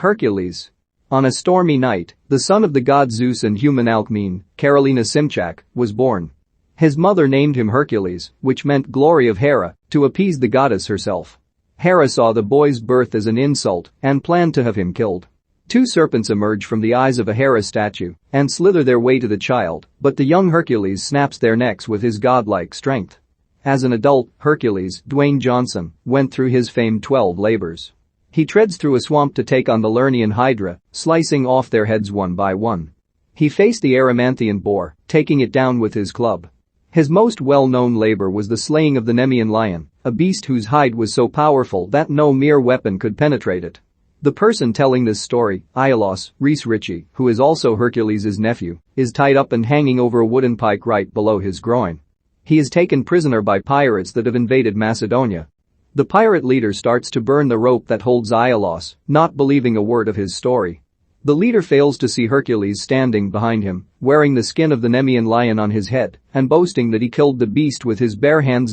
Hercules. On a stormy night, the son of the god Zeus and human Alcmene, Carolina Simchak, was born. His mother named him Hercules, which meant glory of Hera, to appease the goddess herself. Hera saw the boy's birth as an insult and planned to have him killed. Two serpents emerge from the eyes of a Hera statue and slither their way to the child, but the young Hercules snaps their necks with his godlike strength. As an adult, Hercules, Dwayne Johnson, went through his famed 12 labors. He treads through a swamp to take on the Lernaean Hydra, slicing off their heads one by one. He faced the Erymanthian boar, taking it down with his club. His most well-known labor was the slaying of the Nemean lion, a beast whose hide was so powerful that no mere weapon could penetrate it. The person telling this story, Iolaus, Reese Ritchie, who is also Hercules' nephew, is tied up and hanging over a wooden pike right below his groin. He is taken prisoner by pirates that have invaded Macedonia. The pirate leader starts to burn the rope that holds Iolaus, not believing a word of his story. The leader fails to see Hercules standing behind him, wearing the skin of the Nemean lion on his head and boasting that he killed the beast with his bare hands.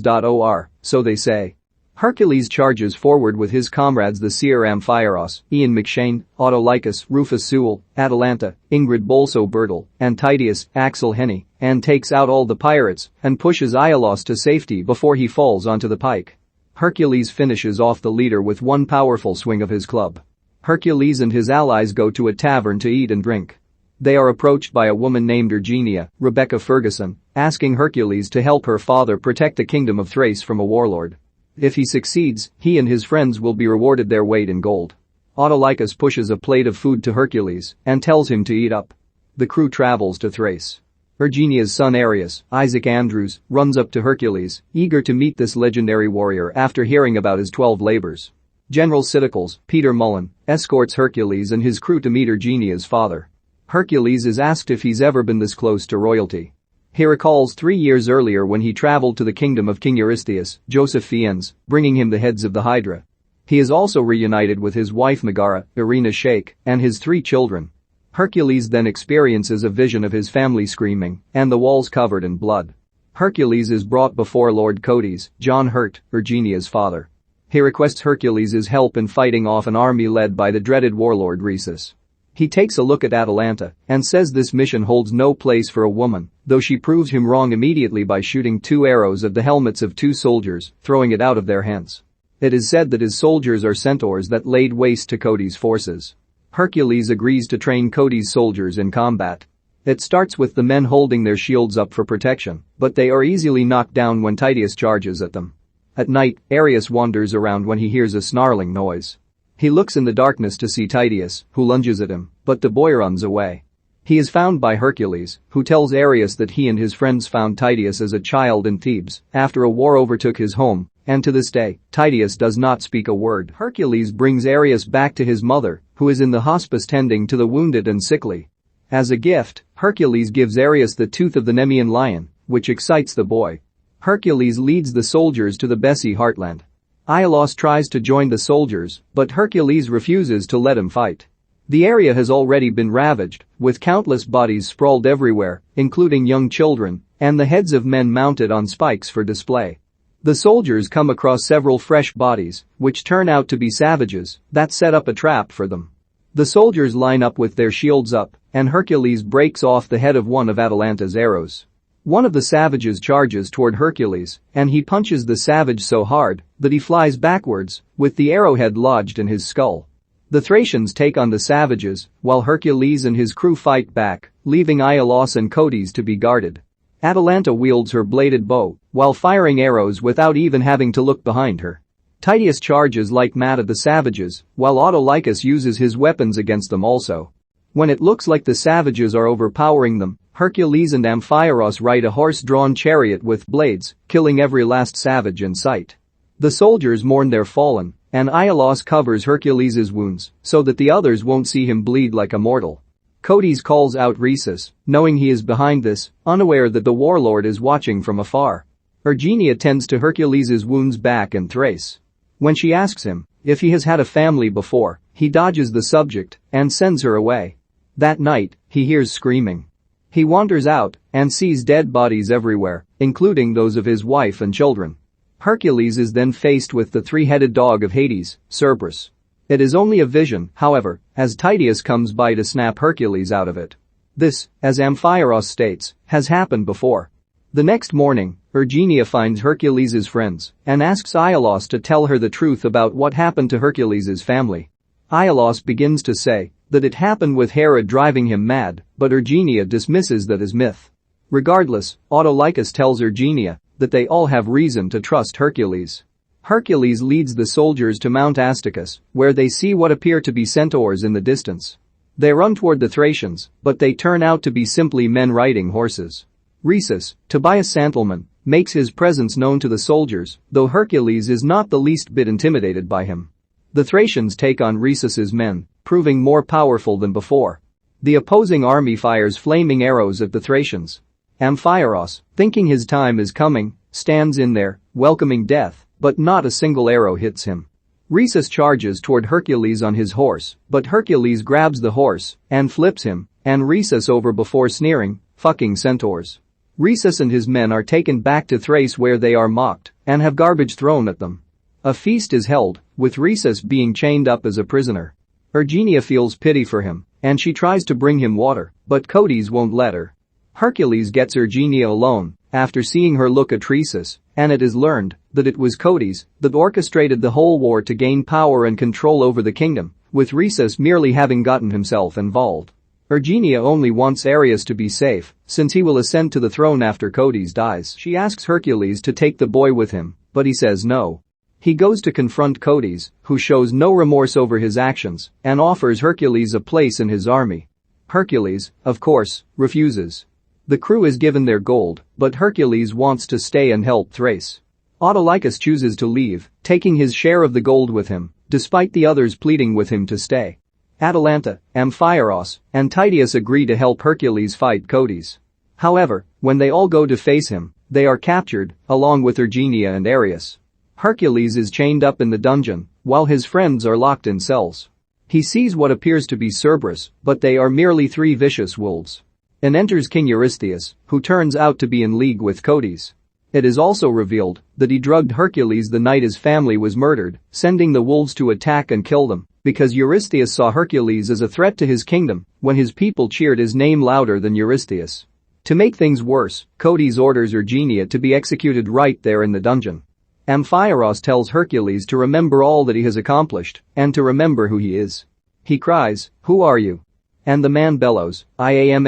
So they say. Hercules charges forward with his comrades the seer Amphiaraus, Ian McShane, Autolycus, Rufus Sewell, Atalanta, Ingrid Bolso Bertel, and Titius, Axel Henny, and takes out all the pirates and pushes Iolaus to safety before he falls onto the pike. Hercules finishes off the leader with one powerful swing of his club. Hercules and his allies go to a tavern to eat and drink. They are approached by a woman named Erginia, Rebecca Ferguson, asking Hercules to help her father protect the kingdom of Thrace from a warlord. If he succeeds, he and his friends will be rewarded their weight in gold. Autolycus pushes a plate of food to Hercules and tells him to eat up. The crew travels to Thrace. Erginia's son Areus, Isaac Andrews, runs up to Hercules, eager to meet this legendary warrior after hearing about his 12 labors. General Siticles, Peter Mullen, escorts Hercules and his crew to meet Erginia's father. Hercules is asked if he's ever been this close to royalty. He recalls 3 years earlier when he traveled to the kingdom of King Eurystheus, Joseph Fiennes, bringing him the heads of the Hydra. He is also reunited with his wife Megara, Irina Shayk, and his 3 children. Hercules then experiences a vision of his family screaming and the walls covered in blood. Hercules is brought before Lord Codes, John Hurt, Erginia's father. He requests Hercules' help in fighting off an army led by the dreaded warlord Rhesus. He takes a look at Atalanta and says this mission holds no place for a woman, though she proves him wrong immediately by shooting 2 arrows at the helmets of 2 soldiers, throwing it out of their hands. It is said that his soldiers are centaurs that laid waste to Codes' forces. Hercules agrees to train Codes' soldiers in combat. It starts with the men holding their shields up for protection, but they are easily knocked down when Titius charges at them. At night, Areus wanders around when he hears a snarling noise. He looks in the darkness to see Titius, who lunges at him, but the boy runs away. He is found by Hercules, who tells Areus that he and his friends found Titius as a child in Thebes after a war overtook his home, and to this day, Titius does not speak a word. Hercules brings Areus back to his mother, who is in the hospice tending to the wounded and sickly. As a gift, Hercules gives Areus the tooth of the Nemean lion, which excites the boy. Hercules leads the soldiers to the Bessi heartland. Iolaus tries to join the soldiers, but Hercules refuses to let him fight. The area has already been ravaged, with countless bodies sprawled everywhere, including young children, and the heads of men mounted on spikes for display. The soldiers come across several fresh bodies, which turn out to be savages that set up a trap for them. The soldiers line up with their shields up, and Hercules breaks off the head of one of Atalanta's arrows. One of the savages charges toward Hercules, and he punches the savage so hard that he flies backwards, with the arrowhead lodged in his skull. The Thracians take on the savages, while Hercules and his crew fight back, leaving Iolaus and Codes to be guarded. Atalanta wields her bladed bow, while firing arrows without even having to look behind her. Titius charges like mad at the savages, while Autolycus uses his weapons against them also. When it looks like the savages are overpowering them, Hercules and Amphiaraus ride a horse-drawn chariot with blades, killing every last savage in sight. The soldiers mourn their fallen, and Iolaus covers Hercules' wounds so that the others won't see him bleed like a mortal. Codes calls out Rhesus, knowing he is behind this, unaware that the warlord is watching from afar. Erginia tends to Hercules' wounds back in Thrace. When she asks him if he has had a family before, he dodges the subject and sends her away. That night, he hears screaming. He wanders out and sees dead bodies everywhere, including those of his wife and children. Hercules is then faced with the 3-headed dog of Hades, Cerberus. It is only a vision, however, as Titus comes by to snap Hercules out of it. This, as Amphiaraos states, has happened before. The next morning, Erginia finds Hercules' friends and asks Iolaus to tell her the truth about what happened to Hercules' family. Iolaus begins to say that it happened with Hera driving him mad, but Erginia dismisses that as myth. Regardless, Autolycus tells Erginia that they all have reason to trust Hercules. Hercules leads the soldiers to Mount Asticus, where they see what appear to be centaurs in the distance. They run toward the Thracians, but they turn out to be simply men riding horses. Rhesus, Tobias' Santalman, makes his presence known to the soldiers, though Hercules is not the least bit intimidated by him. The Thracians take on Rhesus's men, proving more powerful than before. The opposing army fires flaming arrows at the Thracians. Amphiaraos, thinking his time is coming, stands in there, welcoming death, but not a single arrow hits him. Rhesus charges toward Hercules on his horse, but Hercules grabs the horse and flips him and Rhesus over before sneering, "Fucking centaurs." Rhesus and his men are taken back to Thrace where they are mocked and have garbage thrown at them. A feast is held, with Rhesus being chained up as a prisoner. Erginia feels pity for him and she tries to bring him water, but Codes won't let her. Hercules gets Erginia alone after seeing her look at Rhesus, and it is learned that it was Codes that orchestrated the whole war to gain power and control over the kingdom, with Rhesus merely having gotten himself involved. Erginia only wants Ares to be safe, since he will ascend to the throne after Codes dies. She asks Hercules to take the boy with him, but he says no. He goes to confront Codes, who shows no remorse over his actions and offers Hercules a place in his army. Hercules, of course, refuses. The crew is given their gold, but Hercules wants to stay and help Thrace. Autolycus chooses to leave, taking his share of the gold with him, despite the others pleading with him to stay. Atalanta, Amphiaraos, and Titus agree to help Hercules fight Codes. However, when they all go to face him, they are captured, along with Erginia and Ares. Hercules is chained up in the dungeon, while his friends are locked in cells. He sees what appears to be Cerberus, but they are merely three vicious wolves. In enters King Eurystheus, who turns out to be in league with Codes. It is also revealed that he drugged Hercules the night his family was murdered, sending the wolves to attack and kill them, because Eurystheus saw Hercules as a threat to his kingdom when his people cheered his name louder than Eurystheus. To make things worse, Codes orders Erginia to be executed right there in the dungeon. Amphiaraos tells Hercules to remember all that he has accomplished and to remember who he is. He cries, "Who are you?" And the man bellows, "I am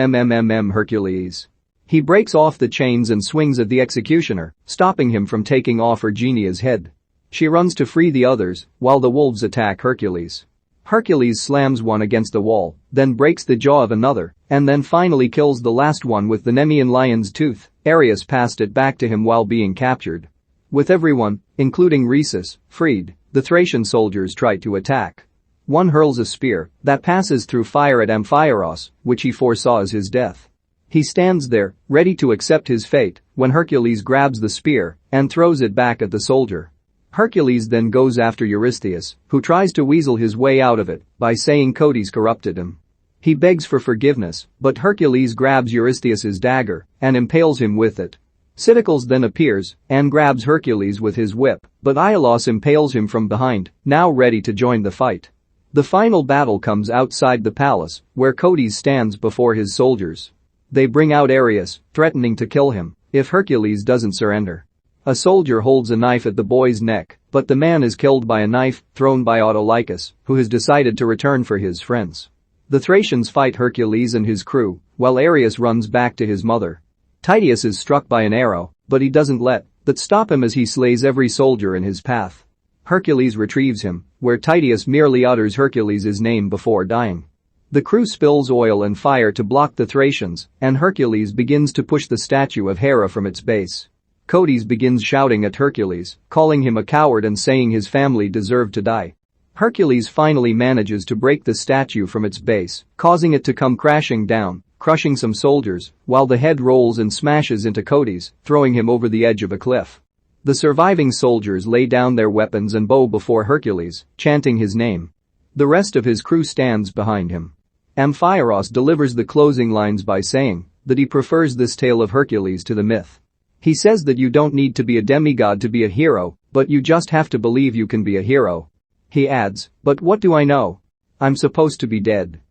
Hercules." He breaks off the chains and swings at the executioner, stopping him from taking off Erginia's head. She runs to free the others, while the wolves attack Hercules. Hercules slams one against the wall, then breaks the jaw of another, and then finally kills the last one with the Nemean lion's tooth. Ares passed it back to him while being captured. With everyone, including Rhesus, freed, the Thracian soldiers try to attack. One hurls a spear that passes through fire at Amphiaraos, which he foresaw as his death. He stands there, ready to accept his fate, when Hercules grabs the spear and throws it back at the soldier. Hercules then goes after Eurystheus, who tries to weasel his way out of it by saying Codes corrupted him. He begs for forgiveness, but Hercules grabs Eurystheus's dagger and impales him with it. Cyticles then appears and grabs Hercules with his whip, but Iolaus impales him from behind, now ready to join the fight. The final battle comes outside the palace, where Codes stands before his soldiers. They bring out Ares, threatening to kill him if Hercules doesn't surrender. A soldier holds a knife at the boy's neck, but the man is killed by a knife thrown by Autolycus, who has decided to return for his friends. The Thracians fight Hercules and his crew, while Ares runs back to his mother. Titus is struck by an arrow, but he doesn't let that stop him as he slays every soldier in his path. Hercules retrieves him, where Titus merely utters Hercules' name before dying. The crew spills oil and fire to block the Thracians, and Hercules begins to push the statue of Hera from its base. Codes begins shouting at Hercules, calling him a coward and saying his family deserved to die. Hercules finally manages to break the statue from its base, causing it to come crashing down, crushing some soldiers, while the head rolls and smashes into Codes, throwing him over the edge of a cliff. The surviving soldiers lay down their weapons and bow before Hercules, chanting his name. The rest of his crew stands behind him. Amphiaraos delivers the closing lines by saying that he prefers this tale of Hercules to the myth. He says that you don't need to be a demigod to be a hero, but you just have to believe you can be a hero. He adds, but what do I know? I'm supposed to be dead.